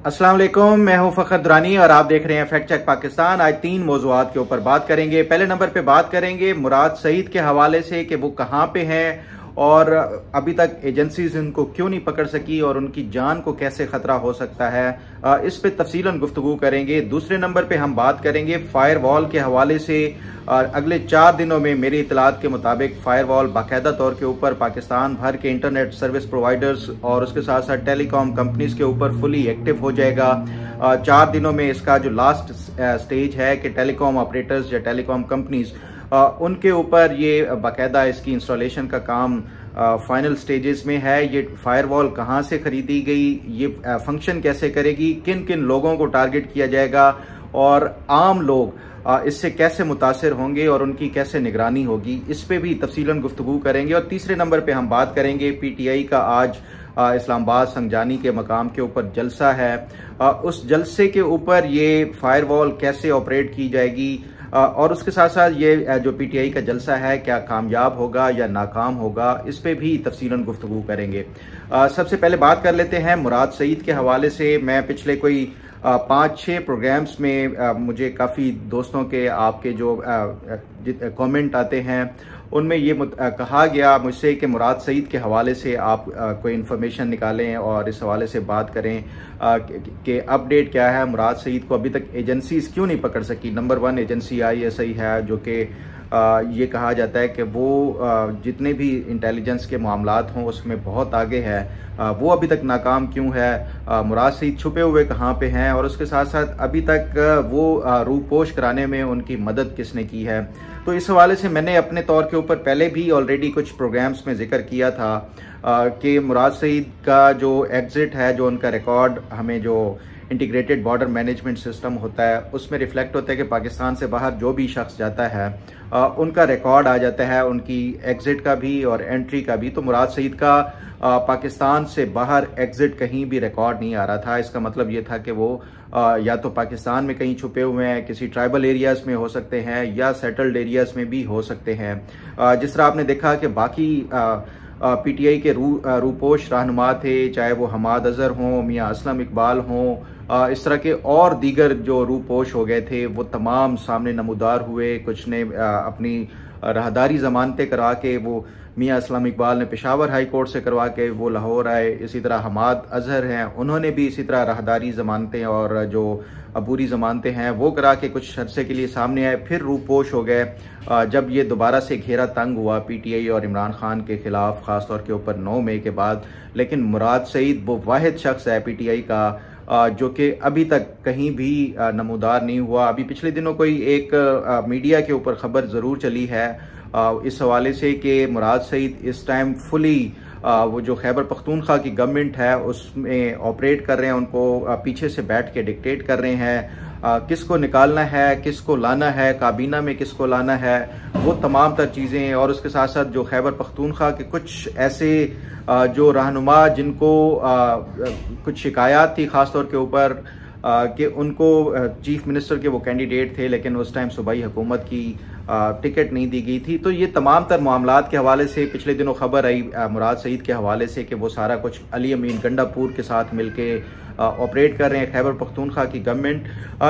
अस्सलाम वालेकुम, मैं हूं फखर दुरानी और आप देख रहे हैं फैक्ट चेक पाकिस्तान। आज 3 मौज़ूआत के ऊपर बात करेंगे। पहले नंबर पे बात करेंगे मुराद सईद के हवाले से कि वो कहां पे हैं और अभी तक एजेंसीज इनको क्यों नहीं पकड़ सकी और उनकी जान को कैसे खतरा हो सकता है, इस पे तफसीलन गुफ्तगू करेंगे। दूसरे नंबर पे हम बात करेंगे फायरवॉल के हवाले से। अगले 4 दिनों में मेरी इतलात के मुताबिक फायरवॉल बाकायदा तौर के ऊपर पाकिस्तान भर के इंटरनेट सर्विस प्रोवाइडर्स और उसके साथ साथ टेलीकॉम कंपनीज के ऊपर फुली एक्टिव हो जाएगा। 4 दिनों में इसका जो लास्ट स्टेज है कि टेलीकॉम ऑपरेटर्स या टेलीकॉम कंपनीज उनके ऊपर ये बाकायदा इसकी इंस्टॉलेशन का काम फाइनल स्टेजेस में है। ये फायरवॉल कहाँ से खरीदी गई, ये फंक्शन कैसे करेगी, किन किन लोगों को टारगेट किया जाएगा और आम लोग इससे कैसे मुतासिर होंगे और उनकी कैसे निगरानी होगी, इस पे भी तफसीलन गुफ्तगू करेंगे। और तीसरे नंबर पे हम बात करेंगे पीटीआई का आज इस्लामाबाद संजानी के मकाम के ऊपर जलसा है। उस जलसे के ऊपर ये फायरवॉल कैसे ऑपरेट की जाएगी और उसके साथ साथ ये जो पीटीआई का जलसा है क्या कामयाब होगा या नाकाम होगा, इस पे भी तफसीलन गुफ्तगू करेंगे। सबसे पहले बात कर लेते हैं मुराद सईद के हवाले से। मैं पिछले कोई 5-6 प्रोग्राम्स में मुझे काफ़ी दोस्तों के आपके जो कमेंट आते हैं उनमें ये कहा गया मुझसे कि मुराद सईद के हवाले से आप कोई इन्फॉर्मेशन निकालें और इस हवाले से बात करें कि अपडेट क्या है। मुराद सईद को अभी तक एजेंसीज क्यों नहीं पकड़ सकी। नंबर 1 एजेंसी ISI है जो कि ये कहा जाता है कि वो जितने भी इंटेलिजेंस के मामलात हों उसमें बहुत आगे है, वो अभी तक नाकाम क्यों है। मुराद सईद छुपे हुए कहाँ पे हैं और उसके साथ साथ अभी तक वो रूपोश कराने में उनकी मदद किसने की है। तो इस हवाले से मैंने अपने तौर के ऊपर पहले भी ऑलरेडी कुछ प्रोग्राम्स में जिक्र किया था कि मुराद सईद का जो एग्जिट है, जो उनका रिकॉर्ड हमें जो इंटीग्रेटेड बॉर्डर मैनेजमेंट सिस्टम होता है उसमें रिफ्लेक्ट होता है कि पाकिस्तान से बाहर जो भी शख्स जाता है उनका रिकॉर्ड आ जाता है, उनकी एग्जिट का भी और एंट्री का भी। तो मुराद सईद का पाकिस्तान से बाहर एग्जिट कहीं भी रिकॉर्ड नहीं आ रहा था। इसका मतलब ये था कि वो या तो पाकिस्तान में कहीं छुपे हुए हैं, किसी ट्राइबल एरियाज में हो सकते हैं या सेटल्ड एरियाज में भी हो सकते हैं। जिस तरह आपने देखा कि बाकी पीटीआई के रूपोश रहनुमा थे, चाहे वो हमाद अजहर हों, मियाँ असलम इकबाल हों, इस तरह के और दीगर जो रूपोश हो गए थे वो तमाम सामने नमूदार हुए। कुछ ने अपनी राहदारी जमानतें करा के, वो मियाँ असलम इकबाल ने पेशावर हाई कोर्ट से करवा के वो लाहौर आए। इसी तरह हमाद अजहर हैं, उन्होंने भी इसी तरह राहदारी जमानतें और जो अबूरी जमानतें हैं वो करा के कुछ अरसे के लिए सामने आए, फिर रूपोश हो गए। जब ये दोबारा से घेरा तंग हुआ पीटीआई और इमरान खान के खिलाफ, खासतौर के ऊपर 9 मई के बाद। लेकिन मुराद सईद वो वाहिद शख्स है पीटीआई का जो कि अभी तक कहीं भी नमूदार नहीं हुआ। अभी पिछले दिनों कोई एक मीडिया के ऊपर खबर ज़रूर चली है इस हवाले से कि मुराद सईद इस टाइम फुली वो जो खैबर पख्तूनख्वा की गवर्नमेंट है उसमें ऑपरेट कर रहे हैं, उनको पीछे से बैठ के डिक्टेट कर रहे हैं किसको निकालना है, किसको लाना है, काबीना में किसको लाना है, वो तमाम तर चीज़ें। और उसके साथ साथ जो खैबर पख्तूनख्वा के कुछ ऐसे जो रहनुमा जिनको कुछ शिकायत थी ख़ासतौर के ऊपर कि उनको चीफ मिनिस्टर के वो कैंडिडेट थे लेकिन उस टाइम सूबाई हुकूमत की टिकट नहीं दी गई थी। तो ये तमाम तर मामलात के हवाले से पिछले दिनों खबर आई मुराद सईद के हवाले से कि वो सारा कुछ अली अमीन गंडापुर के साथ मिलके ऑपरेट कर रहे हैं, खैबर पख्तूनख्वा की गवर्नमेंट।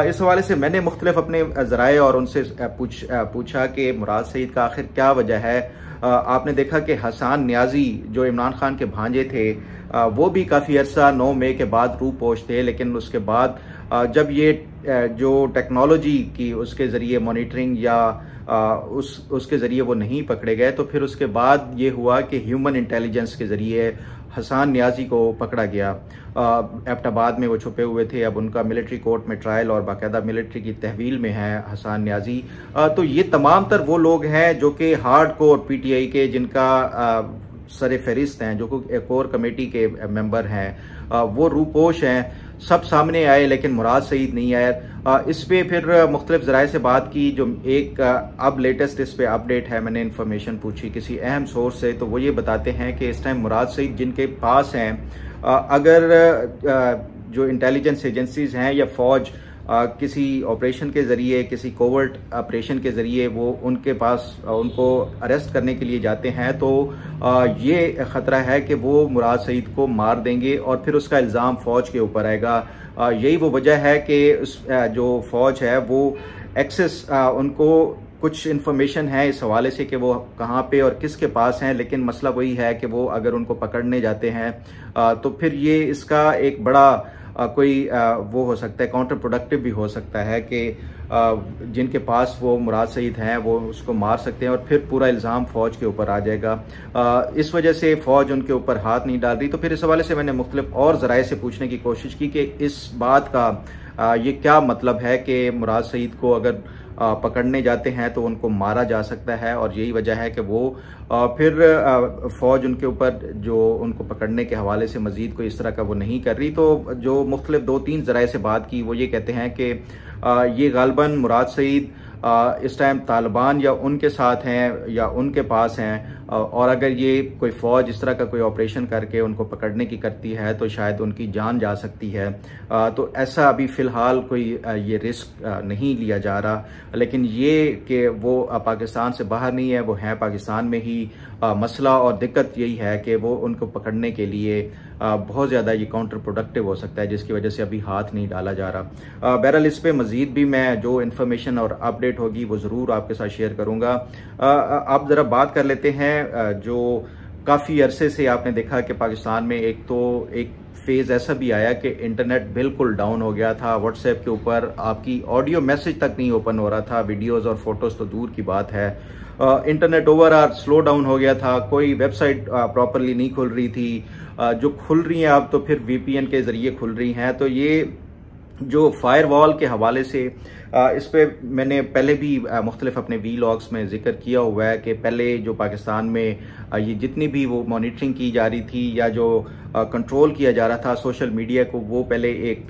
इस हवाले से मैंने मुख्तलिफ अपने ज़राए और उनसे पूछा कि मुराद सईद का आखिर क्या वजह है। आपने देखा कि हसन न्याजी जो इमरान खान के भांजे थे वो भी काफ़ी अर्सा 9 मई के बाद रूपोश थे, लेकिन उसके बाद जब ये जो टेक्नोलॉजी की उसके ज़रिए मॉनिटरिंग या उसके ज़रिए वो नहीं पकड़े गए, तो फिर उसके बाद ये हुआ कि ह्यूमन इंटेलिजेंस के ज़रिए हसन न्याजी को पकड़ा गया। एबटाबाद में वो छुपे हुए थे, अब उनका मिलिट्री कोर्ट में ट्रायल और बाकायदा मिलिट्री की तहवील में है हसन न्याजी। तो ये तमाम तर वो लोग हैं जो कि हार्ड कोर पीटीआई के जिनका सर फहरिस्त हैं, जो कोर कमेटी के मेंबर हैं, वो रूपोश हैं, सब सामने आए लेकिन मुराद सईद नहीं आया। इस पे फिर मुख्तलिफ ज़राए से बात की। जो एक अब लेटेस्ट इस पे अपडेट है, मैंने इन्फॉर्मेशन पूछी किसी अहम सोर्स से, तो वो ये बताते हैं कि इस टाइम मुराद सईद जिनके पास हैं, अगर जो इंटेलिजेंस एजेंसीज हैं या फौज किसी ऑपरेशन के ज़रिए, किसी कोवर्ट ऑपरेशन के ज़रिए वो उनके पास उनको अरेस्ट करने के लिए जाते हैं, तो ये ख़तरा है कि वो मुराद सईद को मार देंगे और फिर उसका इल्ज़ाम फ़ौज के ऊपर आएगा। यही वो वजह है कि जो फ़ौज है वो एक्सेस उनको कुछ इन्फॉर्मेशन है इस हवाले से कि वो कहाँ पे और किसके पास हैं, लेकिन मसला वही है कि वो अगर उनको पकड़ने जाते हैं तो फिर ये इसका एक बड़ा कोई वो हो सकता है, काउंटर प्रोडक्टिव भी हो सकता है कि जिनके पास वो मुराद सईद हैं वो उसको मार सकते हैं और फिर पूरा इल्ज़ाम फ़ौज के ऊपर आ जाएगा। इस वजह से फ़ौज उनके ऊपर हाथ नहीं डाल रही। तो फिर इस हवाले से मैंने मुख्तलिफ और ज़राए से पूछने की कोशिश की कि इस बात का ये क्या मतलब है कि मुराद सईद को अगर पकड़ने जाते हैं तो उनको मारा जा सकता है, और यही वजह है कि वो फिर फ़ौज उनके ऊपर जो उनको पकड़ने के हवाले से मज़ीद कोई इस तरह का वो नहीं कर रही। तो जो मुख्तलिफ 2-3 ज़राए से बात की वो ये कहते हैं कि ये गालबन मुराद सईद इस टाइम तालिबान या उनके साथ हैं या उनके पास हैं, और अगर ये कोई फ़ौज इस तरह का कोई ऑपरेशन करके उनको पकड़ने की करती है तो शायद उनकी जान जा सकती है। तो ऐसा अभी फ़िलहाल कोई ये रिस्क नहीं लिया जा रहा, लेकिन ये कि वो पाकिस्तान से बाहर नहीं है, वो हैं पाकिस्तान में ही। मसला और दिक्कत यही है कि वो उनको पकड़ने के लिए बहुत ज़्यादा ये काउंटर प्रोडक्टिव हो सकता है, जिसकी वजह से अभी हाथ नहीं डाला जा रहा। बहरहाल इस पर मज़ीद भी मैं जो इन्फॉर्मेशन और अपडेट होगी वो ज़रूर आपके साथ शेयर करूँगा। आप ज़रा बात कर लेते हैं जो काफ़ी अरसे से आपने देखा कि पाकिस्तान में एक फेज़ ऐसा भी आया कि इंटरनेट बिल्कुल डाउन हो गया था। व्हाट्सएप के ऊपर आपकी ऑडियो मैसेज तक नहीं ओपन हो रहा था, वीडियोज़ और फोटोज़ तो दूर की बात है। इंटरनेट ओवरऑल स्लो डाउन हो गया था, कोई वेबसाइट प्रॉपरली नहीं खुल रही थी, जो खुल रही हैं अब तो फिर VPN के ज़रिए खुल रही हैं। तो ये जो फायरवॉल के हवाले से इस पे मैंने पहले भी मुख्तलिफ अपने वीलॉग्स में जिक्र किया हुआ है कि पहले जो पाकिस्तान में ये जितनी भी वो मॉनिटरिंग की जा रही थी या जो कंट्रोल किया जा रहा था सोशल मीडिया को, वो पहले एक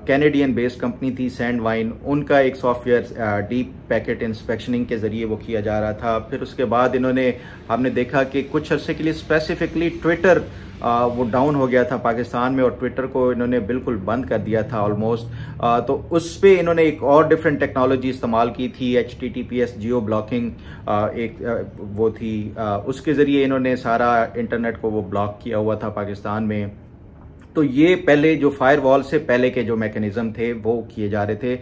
कैनेडियन बेस्ड कंपनी थी सैंडवाइन, उनका एक सॉफ्टवेयर डीप पैकेट इंस्पेक्शनिंग के ज़रिए वो किया जा रहा था। फिर उसके बाद हमने देखा कि कुछ अर्से के लिए स्पेसिफिकली ट्विटर वो डाउन हो गया था पाकिस्तान में और ट्विटर को इन्होंने बिल्कुल बंद कर दिया था ऑलमोस्ट। तो उस पे इन्होंने एक और डिफरेंट टेक्नोलॉजी इस्तेमाल की थी, HTTPS जियो ब्लॉकिंग एक वो थी, उसके ज़रिए इन्होंने सारा इंटरनेट को वो ब्लॉक किया हुआ था पाकिस्तान में। तो ये पहले जो फायरवॉल से पहले के जो मैकेनिज्म थे वो किए जा रहे थे।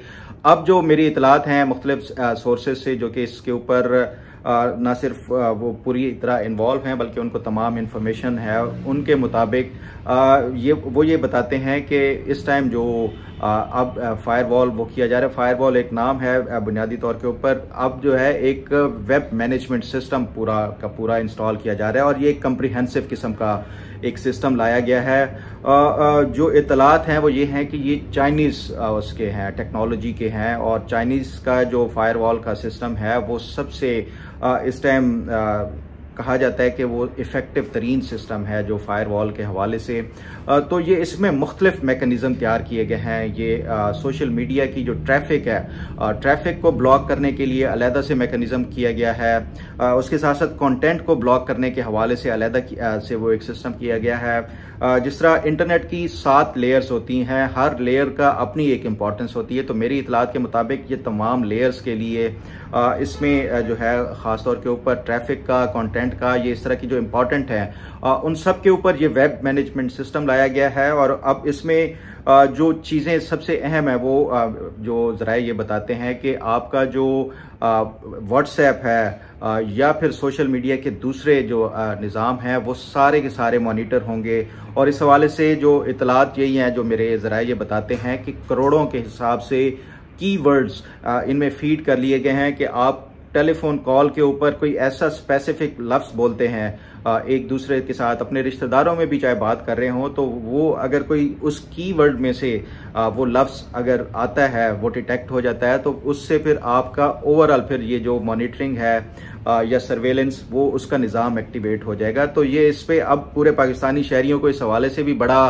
अब जो मेरी इतलात हैं मुख्तलिफ सोर्सेज से जो कि इसके ऊपर ना सिर्फ वो पूरी तरह इन्वॉल्व हैं बल्कि उनको तमाम इन्फॉर्मेशन है, उनके मुताबिक ये बताते हैं कि इस टाइम जो अब फायरवॉल वो किया जा रहा है। फायरवॉल एक नाम है बुनियादी तौर के ऊपर, अब जो है एक वेब मैनेजमेंट सिस्टम पूरा का पूरा इंस्टॉल किया जा रहा है और ये एक कम्प्रिहेंसिव किस्म का एक सिस्टम लाया गया है। जो इतलात हैं वो ये हैं कि ये चाइनीज़ उसके हैं, टेक्नोलॉजी के हैं, और चाइनीज़ का जो फायरवॉल का सिस्टम है वो सबसे इस टाइम कहा जाता है कि वो इफ़ेक्टिव तरीन सिस्टम है जो फायरवॉल के हवाले से। तो ये इसमें मुख्तलिफ मैकेनिज़्म तैयार किए गए हैं। ये सोशल मीडिया की जो ट्रैफिक है, ट्रैफिक को ब्लॉक करने के लिए अलहदा से मैकेनिज़्म किया गया है, उसके साथ साथ कंटेंट को ब्लॉक करने के हवाले से अलहदा से वो एक सिस्टम किया गया है। जिस तरह इंटरनेट की 7 लेयर्स होती हैं, हर लेयर का अपनी एक इम्पॉर्टेंस होती है। तो मेरी इतलात के मुताबिक ये तमाम लेयर्स के लिए इसमें जो है ख़ासतौर के ऊपर ट्रैफिक का, कंटेंट का, ये इस तरह की जो इम्पॉर्टेंट है उन सब के ऊपर ये वेब मैनेजमेंट सिस्टम लाया गया है। और अब इसमें जो चीज़ें सबसे अहम है वो जो ज़राए ये बताते हैं कि आपका जो व्हाट्सएप है या फिर सोशल मीडिया के दूसरे जो निज़ाम हैं वो सारे के सारे मॉनिटर होंगे। और इस हवाले से जो इतलात यही हैं जो मेरे ज़राए ये बताते हैं कि करोड़ों के हिसाब से कीवर्ड्स इनमें फीड कर लिए गए हैं कि आप टेलीफोन कॉल के ऊपर कोई ऐसा स्पेसिफिक लफ्ज़ बोलते हैं एक दूसरे के साथ, अपने रिश्तेदारों में भी चाहे बात कर रहे हों, तो वो अगर कोई उस कीवर्ड में से वो लफ्ज़ अगर आता है वो डिटेक्ट हो जाता है, तो उससे फिर आपका ओवरऑल फिर ये जो मॉनिटरिंग है या सर्वेलेंस वो उसका निज़ाम एक्टिवेट हो जाएगा। तो ये इस पर अब पूरे पाकिस्तानी शहरियों को इस हवाले से भी बड़ा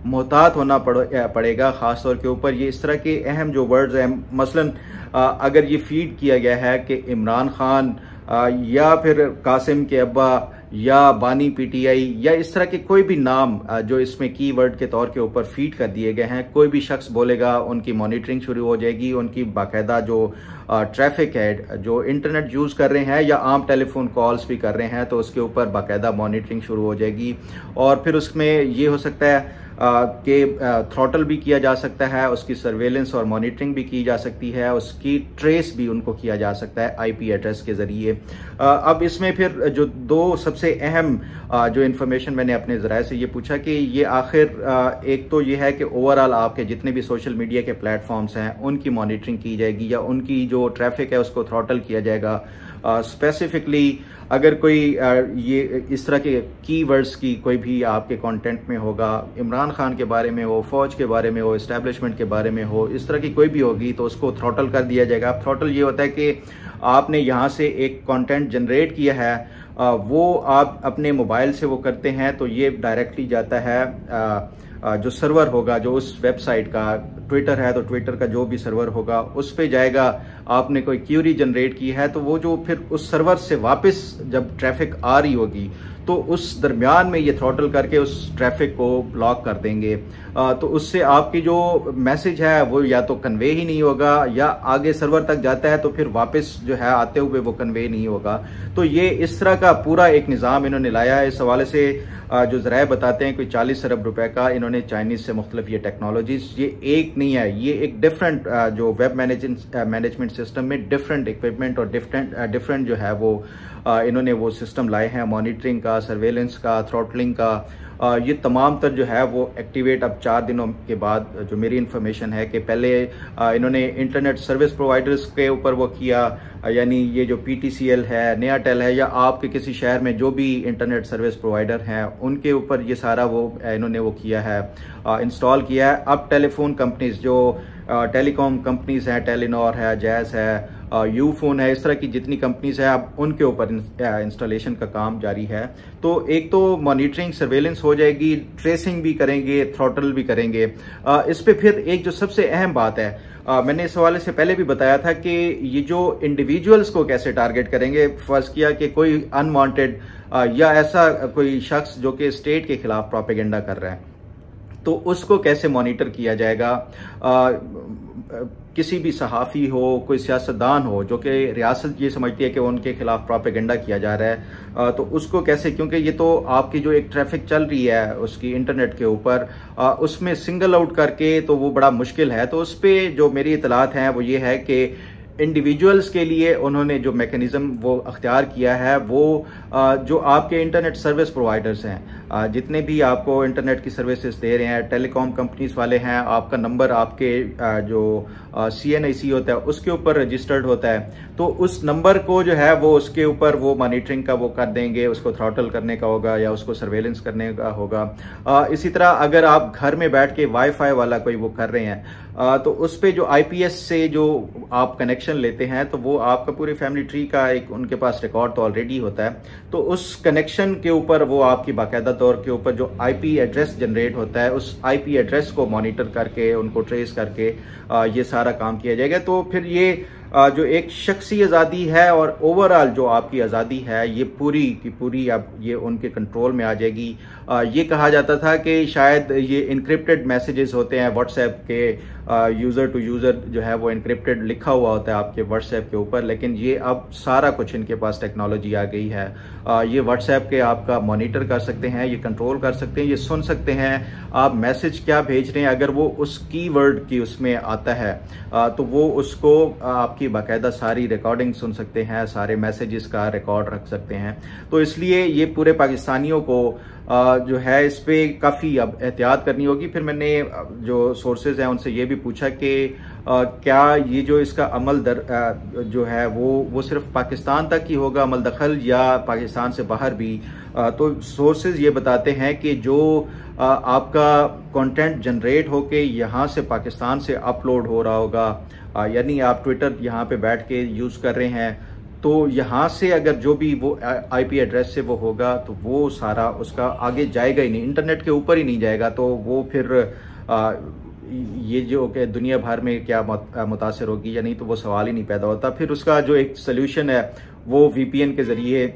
मोहतात होना पड़ेगा ख़ास तौर के ऊपर। ये इस तरह के अहम जो वर्ड्स हैं, मसलन अगर ये फीड किया गया है कि इमरान खान या फिर कासिम के अब्बा या बानी पीटीआई या इस तरह के कोई भी नाम जो इसमें कीवर्ड के तौर के ऊपर फीड कर दिए गए हैं, कोई भी शख्स बोलेगा उनकी मॉनिटरिंग शुरू हो जाएगी। उनकी बाकायदा जो ट्रैफिक है, जो इंटरनेट यूज़ कर रहे हैं या आम टेलीफोन कॉल्स भी कर रहे हैं, तो उसके ऊपर बाकायदा मॉनिटरिंग शुरू हो जाएगी। और फिर उसमें ये हो सकता है कि थ्रॉटल भी किया जा सकता है, उसकी सर्वेलेंस और मॉनिटरिंग भी की जा सकती है, उसकी ट्रेस भी उनको किया जा सकता है आईपी एड्रेस के ज़रिए। अब इसमें फिर जो दो सबसे अहम जो इन्फॉर्मेशन मैंने अपने ज़राए से ये पूछा कि ये आखिर एक तो ये है कि ओवरऑल आपके जितने भी सोशल मीडिया के प्लेटफॉर्म्स हैं उनकी मॉनिटरिंग की जाएगी या उनकी जो ट्रैफिक है उसको थ्रॉटल किया जाएगा। स्पेसिफिकली अगर कोई ये इस तरह के कीवर्ड्स की कोई भी आपके कंटेंट में होगा, इमरान खान के बारे में हो, फौज के बारे में हो, एस्टेब्लिशमेंट के बारे में हो, इस तरह की कोई भी होगी तो उसको थ्रॉटल कर दिया जाएगा। थ्रॉटल ये होता है कि आपने यहाँ से एक कंटेंट जनरेट किया है, वो आप अपने मोबाइल से वो करते हैं तो ये डायरेक्टली जाता है जो सर्वर होगा, जो उस वेबसाइट का, ट्विटर है तो ट्विटर का जो भी सर्वर होगा उस पे जाएगा। आपने कोई क्यूरी जनरेट की है तो वो जो फिर उस सर्वर से वापस जब ट्रैफिक आ रही होगी तो उस दरमियान में ये थ्रॉटल करके उस ट्रैफिक को ब्लॉक कर देंगे। तो उससे आपकी जो मैसेज है वो या तो कन्वे ही नहीं होगा या आगे सर्वर तक जाता है तो फिर वापस जो है आते हुए वो कन्वे नहीं होगा। तो ये इस तरह का पूरा एक निज़ाम इन्होंने लाया है। इस हवाले से जो ज़राए बताते हैं कोई 40 अरब रुपए का इन्होंने चाइनीज से मुख्तलिफ ये टेक्नोलॉजीज, ये एक नहीं है, ये एक डिफरेंट जो वेब मैनेजमेंट सिस्टम में डिफरेंट इक्विपमेंट और डिफरेंट जो है वो इन्होंने वो सिस्टम लाए हैं, मॉनिटरिंग का, सर्वेलेंस का, थ्रॉटलिंग का। ये तमाम तर जो है वो एक्टिवेट अब 4 दिनों के बाद, जो मेरी इन्फॉर्मेशन है कि पहले इन्होंने इंटरनेट सर्विस प्रोवाइडर्स के ऊपर वो किया, यानी ये जो PTCL है, नयाटेल है या आपके किसी शहर में जो भी इंटरनेट सर्विस प्रोवाइडर हैं उनके ऊपर ये सारा वो इन्होंने वो किया है, इंस्टॉल किया है। अब टेलीफोन कंपनीज जो टेलीकॉम कंपनीज हैं, टेलीनॉर है, जैस है, यूफोन है, इस तरह की जितनी कंपनीज है अब उनके ऊपर इंस्टॉलेशन का काम जारी है। तो एक तो मॉनिटरिंग सर्वेलेंस हो जाएगी, ट्रेसिंग भी करेंगे, थ्रॉटल भी करेंगे। इस पे फिर एक जो सबसे अहम बात है, मैंने इस हवाले से पहले भी बताया था कि ये जो इंडिविजुअल्स को कैसे टारगेट करेंगे। फर्ज किया कि कोई अनवांटेड या ऐसा कोई शख्स जो कि स्टेट के खिलाफ प्रोपेगेंडा कर रहा है तो उसको कैसे मॉनिटर किया जाएगा। किसी भी सहाफ़ी हो, कोई सियासतदान हो जो कि रियासत ये समझती है कि उनके खिलाफ प्रोपेगेंडा किया जा रहा है, तो उसको कैसे, क्योंकि ये तो आपकी जो एक ट्रैफिक चल रही है उसकी इंटरनेट के ऊपर, उसमें सिंगल आउट करके तो वो बड़ा मुश्किल है। तो उस पर जो मेरी इतलात हैं वो ये है कि इंडिविजुअल्स के लिए उन्होंने जो मैकेनिज्म वो अख्तियार किया है वो जो आपके इंटरनेट सर्विस प्रोवाइडर्स हैं, जितने भी आपको इंटरनेट की सर्विसेज दे रहे हैं, टेलीकॉम कंपनीज वाले हैं, आपका नंबर आपके जो CNIC होता है उसके ऊपर रजिस्टर्ड होता है, तो उस नंबर को जो है वो उसके ऊपर वो मॉनिटरिंग का वो कर देंगे, उसको थ्रॉटल करने का होगा या उसको सर्वेलेंस करने का होगा। इसी तरह अगर आप घर में बैठ के वाईफाई वाला कोई वो कर रहे हैं तो उस पे जो IPS से जो आप कनेक्शन लेते हैं तो वो आपका पूरे फैमिली ट्री का एक उनके पास रिकॉर्ड तो ऑलरेडी होता है, तो उस कनेक्शन के ऊपर वो आपकी बाकायदा तौर के ऊपर जो IP एड्रेस जनरेट होता है उस IP एड्रेस को मॉनिटर करके उनको ट्रेस करके ये सारा काम किया जाएगा। तो फिर ये जो एक शख्सी आज़ादी है और ओवरऑल जो आपकी आज़ादी है ये पूरी की पूरी अब ये उनके कंट्रोल में आ जाएगी। ये कहा जाता था कि शायद ये इनक्रिप्टेड मैसेजेस होते हैं व्हाट्सएप के, यूज़र टू यूज़र जो है वो इनक्रिप्टेड लिखा हुआ होता है आपके व्हाट्सएप के ऊपर, लेकिन ये अब सारा कुछ इनके पास टेक्नोलॉजी आ गई है। ये व्हाट्सएप के आपका मॉनिटर कर सकते हैं, ये कंट्रोल कर सकते हैं, ये सुन सकते हैं आप मैसेज क्या भेज रहे हैं। अगर वो उस कीवर्ड की उसमें आता है तो वो उसको आपकी बाकायदा सारी रिकॉर्डिंग सुन सकते हैं, सारे मैसेजेस का रिकॉर्ड रख सकते हैं। तो इसलिए ये पूरे पाकिस्तानियों को जो है इस पे काफ़ी अब एहतियात करनी होगी। फिर मैंने जो सोर्सेज हैं उनसे ये भी पूछा कि क्या ये जो इसका अमल जो है वो सिर्फ पाकिस्तान तक ही होगा अमल दखल या पाकिस्तान से बाहर भी। तो सोर्सेज ये बताते हैं कि जो आपका कंटेंट जनरेट होके यहाँ से पाकिस्तान से अपलोड हो रहा होगा, यानी आप ट्विटर यहाँ पे बैठ के यूज़ कर रहे हैं तो यहाँ से अगर जो भी वो IP एड्रेस से वो होगा तो वो सारा उसका आगे जाएगा ही नहीं, इंटरनेट के ऊपर ही नहीं जाएगा। तो वो फिर ये जो कि दुनिया भर में क्या मुतासर होगी या नहीं, तो वो सवाल ही नहीं पैदा होता। फिर उसका जो एक सोल्यूशन है वो VPN के ज़रिए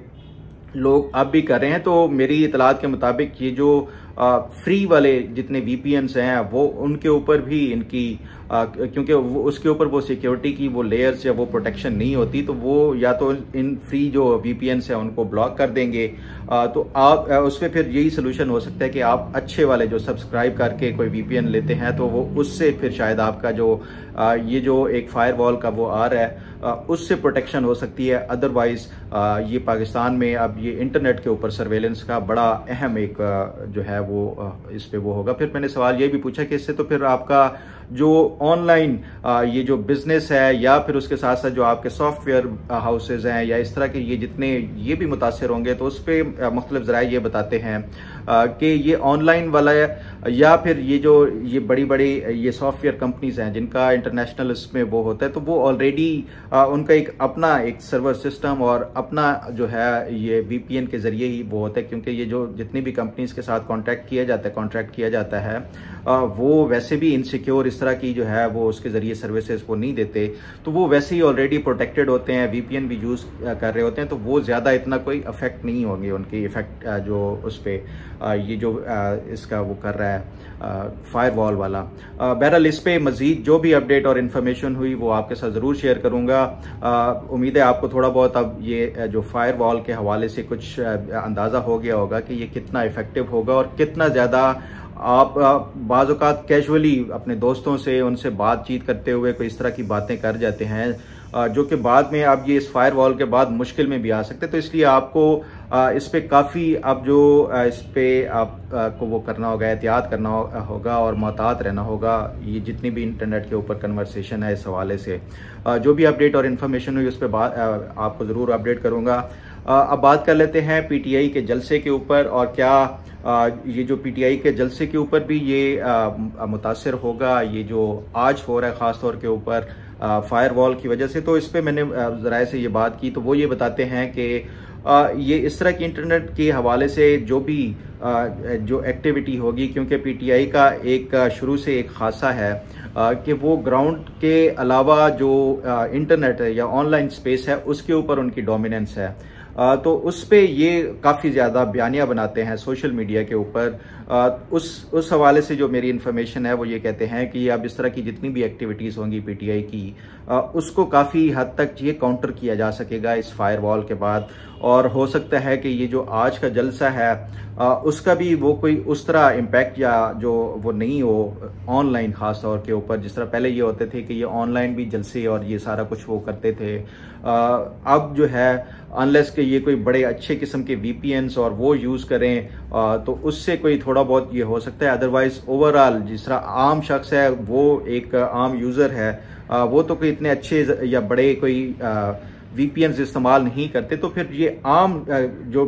लोग अब भी कर रहे हैं। तो मेरी इतलात के मुताबिक ये जो फ्री वाले जितने वीपीएन्स हैं वो उनके ऊपर भी इनकी क्योंकि वो उसके ऊपर वो सिक्योरिटी की वो लेयर्स या वो प्रोटेक्शन नहीं होती, तो वो या तो इन फ्री जो वीपीएन्स हैं उनको ब्लॉक कर देंगे। तो आप उस पर फिर यही सोल्यूशन हो सकता है कि आप अच्छे वाले जो सब्सक्राइब करके कोई वीपीएन लेते हैं तो वो उससे फिर शायद आपका जो ये जो एक फायरवॉल का वो आ रहा है उससे प्रोटेक्शन हो सकती है। अदरवाइज ये पाकिस्तान में अब ये इंटरनेट के ऊपर सर्वेलेंस का बड़ा अहम एक जो है वो इस पे वो होगा। फिर मैंने सवाल ये भी पूछा कि इससे तो फिर आपका जो ऑनलाइन ये जो बिजनेस है या फिर उसके साथ साथ जो आपके सॉफ्टवेयर हाउसेज हैं या इस तरह के ये जितने ये भी मुतासर होंगे। तो उस पर मुख्तलिफ ज़राए ये बताते हैं कि ये ऑनलाइन वाला या फिर ये जो ये बड़ी बड़ी ये सॉफ्टवेयर कंपनीज हैं जिनका इंटरनेशनल इसमें वो होता है, तो वो ऑलरेडी उनका एक अपना एक सर्वर सिस्टम और अपना जो है ये वीपीएन के जरिए ही वो होता है। क्योंकि ये जो जितनी भी कंपनीज के साथ कॉन्ट्रैक्ट किया जाता है वो वैसे भी इनसिक्योर इस तरह की जो है वो उसके जरिए सर्विसेज वो नहीं देते, तो वो वैसे ही ऑलरेडी प्रोटेक्टेड होते हैं, वीपीएन भी यूज कर रहे होते हैं, तो वो ज्यादा इतना कोई इफेक्ट नहीं होंगे उनके इफेक्ट जो उस पे ये जो इसका वो कर रहा है फायरवॉल वाला। बहरहाल इस पे मजीद जो भी अपडेट और इन्फॉर्मेशन हुई वो आपके साथ जरूर शेयर करूंगा। उम्मीद है आपको थोड़ा बहुत अब ये जो फायरवॉल के हवाले से कुछ अंदाजा हो गया होगा कि ये कितना इफेक्टिव होगा और कितना ज्यादा आप बाज़ औक़ात कैजुअली अपने दोस्तों से उनसे बातचीत करते हुए कोई इस तरह की बातें कर जाते हैं जो कि बाद में अब ये इस फायरवॉल के बाद मुश्किल में भी आ सकते हैं। तो इसलिए आपको इस पे काफ़ी अब जो इस पे आपको वो करना होगा, एहतियात करना होगा और मोहतात रहना होगा। ये जितनी भी इंटरनेट के ऊपर कन्वर्सेशन है इस हवाले से जो भी अपडेट और इन्फॉर्मेशन हुई उस पर आपको ज़रूर अपडेट करूँगा। अब बात कर लेते हैं पीटीआई के जलसे के ऊपर और क्या ये जो पीटीआई के जलसे के ऊपर भी ये मुतासर होगा ये जो आज हो रहा है ख़ास तौर के ऊपर फायरवॉल की वजह से। तो इस पे मैंने ज़राए से ये बात की तो वो ये बताते हैं कि ये इस तरह की इंटरनेट के हवाले से जो भी जो एक्टिविटी होगी, क्योंकि पीटीआई का एक शुरू से एक खासा है कि वो ग्राउंड के अलावा जो इंटरनेट है या ऑनलाइन स्पेस है उसके ऊपर उनकी डोमिनेंस है। तो उस पे ये काफ़ी ज़्यादा बयानियाँ बनाते हैं सोशल मीडिया के ऊपर। उस हवाले से जो मेरी इन्फॉर्मेशन है वो ये कहते हैं कि अब इस तरह की जितनी भी एक्टिविटीज़ होंगी पीटीआई की उसको काफ़ी हद तक ये काउंटर किया जा सकेगा इस फायरवॉल के बाद। और हो सकता है कि ये जो आज का जलसा है उसका भी वो कोई उस तरह इम्पैक्ट या जो वो नहीं हो ऑनलाइन ख़ास तौर के ऊपर, जिस तरह पहले ये होते थे कि ये ऑनलाइन भी जलसे और ये सारा कुछ वो करते थे। अब जो है अनलेस कि ये कोई बड़े अच्छे किस्म के वीपीएन्स और वो यूज़ करें तो उससे कोई थोड़ा बहुत ये हो सकता है। अदरवाइज ओवरऑल जिस तरह आम शख्स है वो एक आम यूज़र है वो तो कोई इतने अच्छे या बड़े कोई वीपीएन्स इस्तेमाल नहीं करते, तो फिर ये आम जो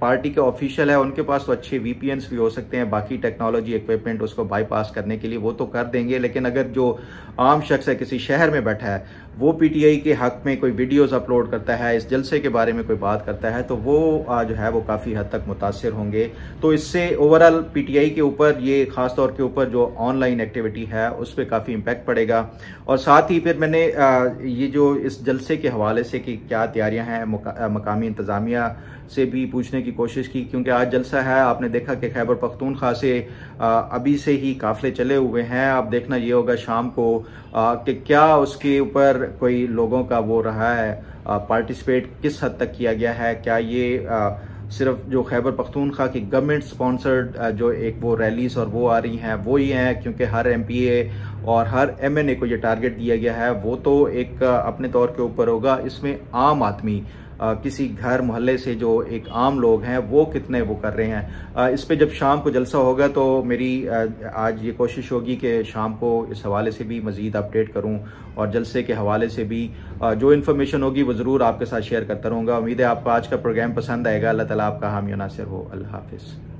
पार्टी के ऑफिशियल है उनके पास तो अच्छे वीपीएन्स भी हो सकते हैं, बाकी टेक्नोलॉजी इक्विपमेंट उसको बाईपास करने के लिए वो तो कर देंगे। लेकिन अगर जो आम शख्स है किसी शहर में बैठा है वो पीटीआई के हक में कोई वीडियोस अपलोड करता है, इस जलसे के बारे में कोई बात करता है, तो वो जो है वो काफ़ी हद तक मुतासर होंगे। तो इससे ओवरऑल पीटीआई के ऊपर ये ख़ास तौर के ऊपर जो ऑनलाइन एक्टिविटी है उस पर काफ़ी इम्पैक्ट पड़ेगा। और साथ ही फिर मैंने ये जो इस जलसे के हवाले से कि क्या तैयारियां हैं मकामी इंतज़ामिया से भी पूछने की कोशिश की, क्योंकि आज जलसा है। आपने देखा कि खैबर पख्तूनख्वा से अभी से ही काफ़िले चले हुए हैं। अब देखना ये होगा शाम को कि क्या उसके ऊपर कोई लोगों का वो रहा है पार्टिसिपेट किस हद तक किया गया है। क्या ये सिर्फ जो खैबर पख्तूनख्वा की गवर्नमेंट स्पॉन्सर्ड जो एक वो रैलीज और वो आ रही हैं वो ही हैं, क्योंकि हर एमपीए और हर एमएनए को ये टारगेट दिया गया है, वो तो एक अपने तौर के ऊपर होगा। इसमें आम आदमी किसी घर मोहल्ले से जो एक आम लोग हैं वो कितने वो कर रहे हैं। इस पे जब शाम को जलसा होगा तो मेरी आज ये कोशिश होगी कि शाम को इस हवाले से भी मज़ीद अपडेट करूं और जलसे के हवाले से भी जो इन्फॉर्मेशन होगी वो ज़रूर आपके साथ शेयर करता रहूँगा। उम्मीद है आपको आज का प्रोग्राम पसंद आएगा। अल्लाह ताला आपका हामी नासिर हो। अल्लाह हाफिज़।